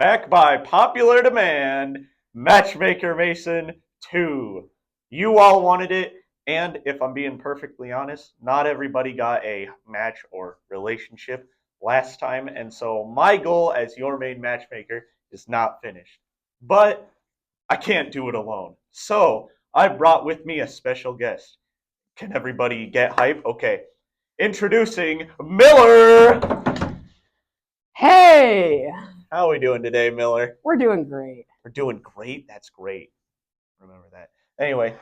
Back by popular demand, Matchmaker Mason 2. You all wanted it, and if I'm being perfectly honest, not everybody got a match or relationship last time, and so my goal as your main matchmaker is not finished. But I can't do it alone. So I brought with me a special guest. Can everybody get hype? Okay. Introducing Miller! Hey, How are we doing today, Miller? we're doing great. We're doing great. That's great. Remember that. Anyway,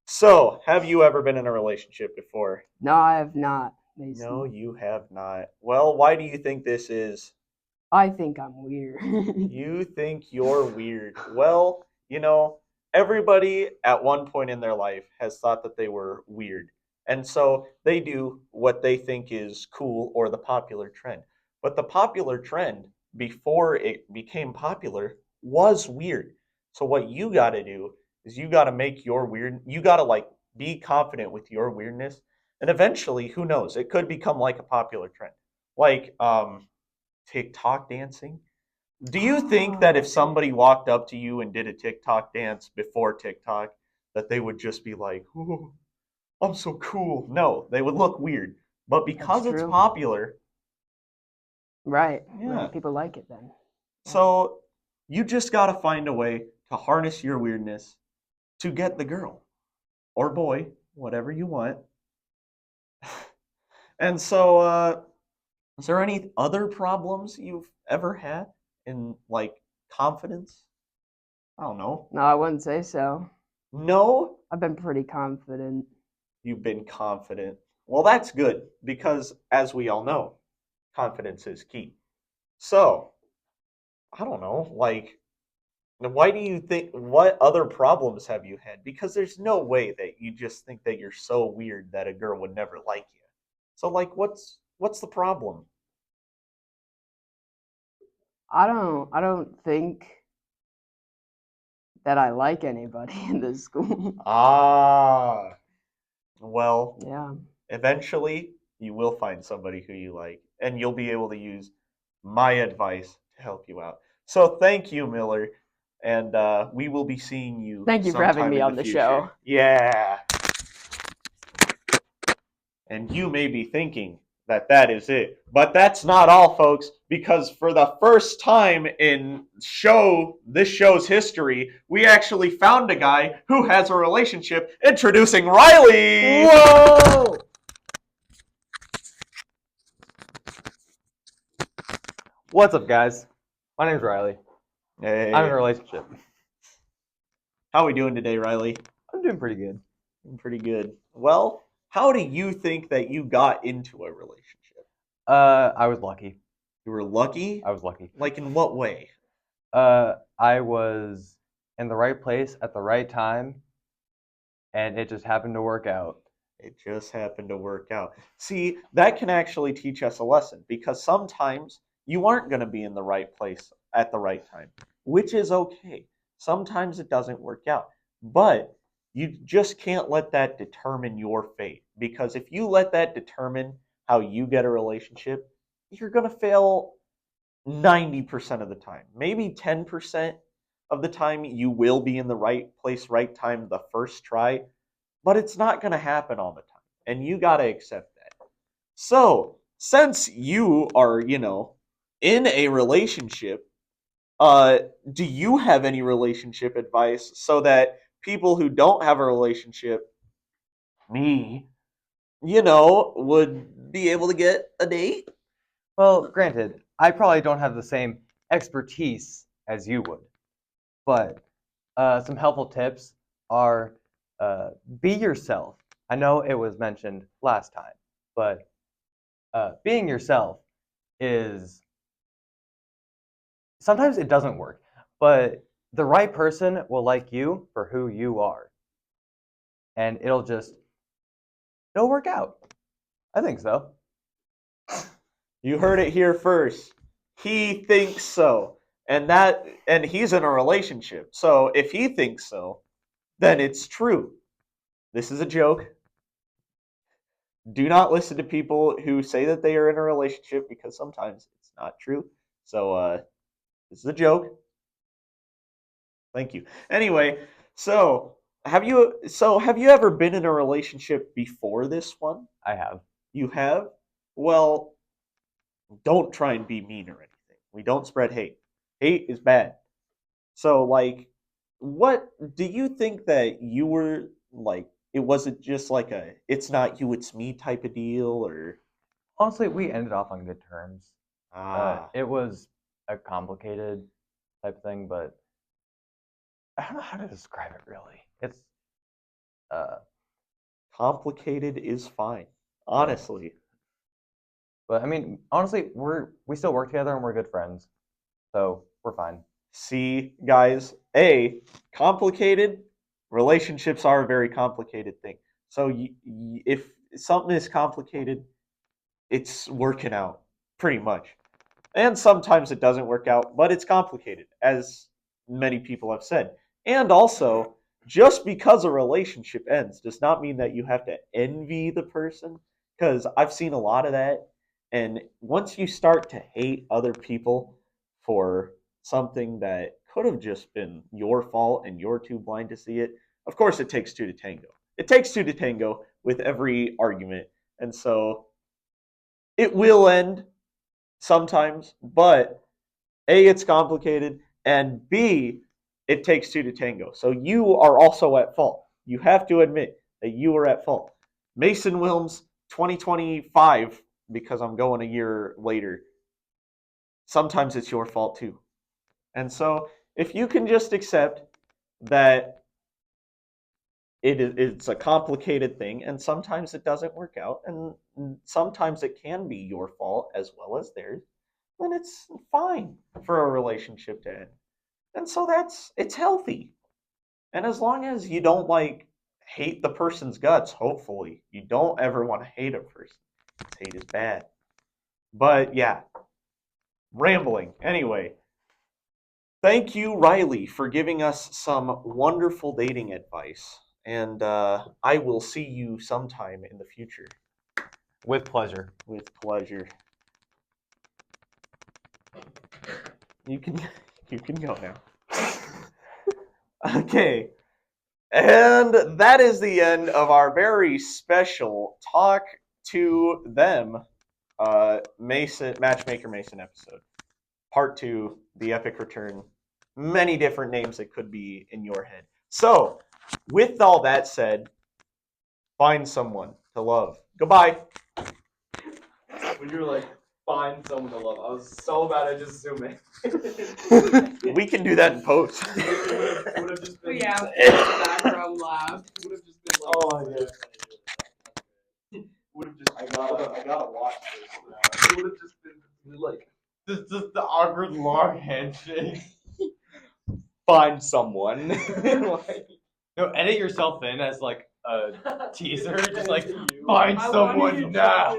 so have you ever been in a relationship before? No, I have not, No, Mason. you have not. Well, why do you think this is? I think I'm weird. You think you're weird. Well, everybody at one point in their life has thought that they were weird. And so they do what they think is cool or the popular trend. But the popular trend, before it became popular, was weird. So what you got to do is you got to make your weird, you got to like be confident with your weirdness. And eventually, who knows, it could become like a popular trend. Like TikTok dancing. Do you think that if Oh, somebody walked up to you and did a TikTok dance before TikTok, that they would just be like, "Oh, I'm so cool"? No, they would look weird. But that's because it's true. popular, Right, yeah. right. People like it then. Yeah. So you just got to find a way to harness your weirdness to get the girl or boy, whatever you want. And so, is there any other problems you've ever had in like confidence? I don't know. No, I wouldn't say so. No, I've been pretty confident. you've been confident. Well, that's good because, as we all know, confidence is key. So, I don't know, like, why do you think, what other problems have you had? Because there's no way that you just think that you're so weird that a girl would never like you. So, like, what's the problem? I don't think that I like anybody in this school. Ah, well, Yeah. eventually you will find somebody who you like, and you'll be able to use my advice to help you out. So thank you, Miller, and we will be seeing you Thank you for having sometime me in the on the future. show. Yeah. And you may be thinking that that is it, but that's not all, folks. Because for the first time in this show's history, we actually found a guy who has a relationship. Introducing Riley. Whoa! What's up, guys? My name's Riley. I'm in a Hey, relationship. how are we doing today, Riley? I'm doing pretty good. Pretty good. Well, how do you think that you got into a relationship? I was lucky. You were lucky? I was lucky. Like in what way? I was in the right place at the right time, and it just happened to work out. It just happened to work out. See, that can actually teach us a lesson because sometimes you aren't going to be in the right place at the right time, which is okay. Sometimes it doesn't work out, but you just can't let that determine your fate because if you let that determine how you get a relationship, you're going to fail 90% of the time. Maybe 10% of the time you will be in the right place, right time the first try, but it's not going to happen all the time. And you got to accept that. So, since you are, in a relationship, uh, do you have any relationship advice so that people who don't have a relationship, me, would be able to get a date? Well, granted, I probably don't have the same expertise as you would, but some helpful tips are be yourself. I know it was mentioned last time, but being yourself is sometimes it doesn't work, but the right person will like you for who you are, and it'll work out. I think so. You heard it here first. He thinks so. And he's in a relationship. So if he thinks so, then it's true. This is a joke. Do not listen to people who say that they are in a relationship because sometimes it's not true. So This is a joke. Thank you. Anyway, so have you ever been in a relationship before this one? I have. You have? Well, don't try and be mean or anything. We don't spread hate. Hate is bad. So like what do you think that you were like it wasn't just like a it's not you it's me type of deal or Honestly, we ended off on good terms. ah It was a complicated type of thing, but I don't know how to describe it really. It's uh, complicated is fine. Honestly. but I mean, honestly, we still work together and we're good friends, so we're fine. See, guys, complicated relationships are a very complicated thing. So if something is complicated, it's working out pretty much. And sometimes it doesn't work out, but it's complicated, as many people have said. And also, just because a relationship ends does not mean that you have to envy the person, because I've seen a lot of that. And once you start to hate other people for something that could have just been your fault and you're too blind to see it, of course it takes two to tango. It takes two to tango with every argument. And so it will end sometimes, but A, it's complicated, and B, it takes two to tango. So you are also at fault. You have to admit that you are at fault. Mason Wilms, 2025, because I'm going a year later, sometimes it's your fault too. And so if you can just accept that it's a complicated thing, and sometimes it doesn't work out, and sometimes it can be your fault as well as theirs, then it's fine for a relationship to end. And so it's healthy. And as long as you don't like hate the person's guts, hopefully, you don't ever want to hate a person. Hate is bad. But yeah, rambling. Anyway, thank you, Riley, for giving us some wonderful dating advice. And I will see you sometime in the future. With pleasure. With pleasure. You can you can go now. Okay. And that is the end of our very special talk to them Matchmaker Mason episode. Part 2, the epic return. Many different names that could be in your head. So, with all that said, find someone to love. Goodbye. When you were like, find someone to love, I was so bad at just zooming. We can do that in post. It would have just been. Yeah, background laugh. It would have just been like. Oh my God. Would have just. I gotta watch this. It would have just been like. This is the awkward long handshake. Find someone. No, edit yourself in as like a teaser, just like You. find I wanted someone to now.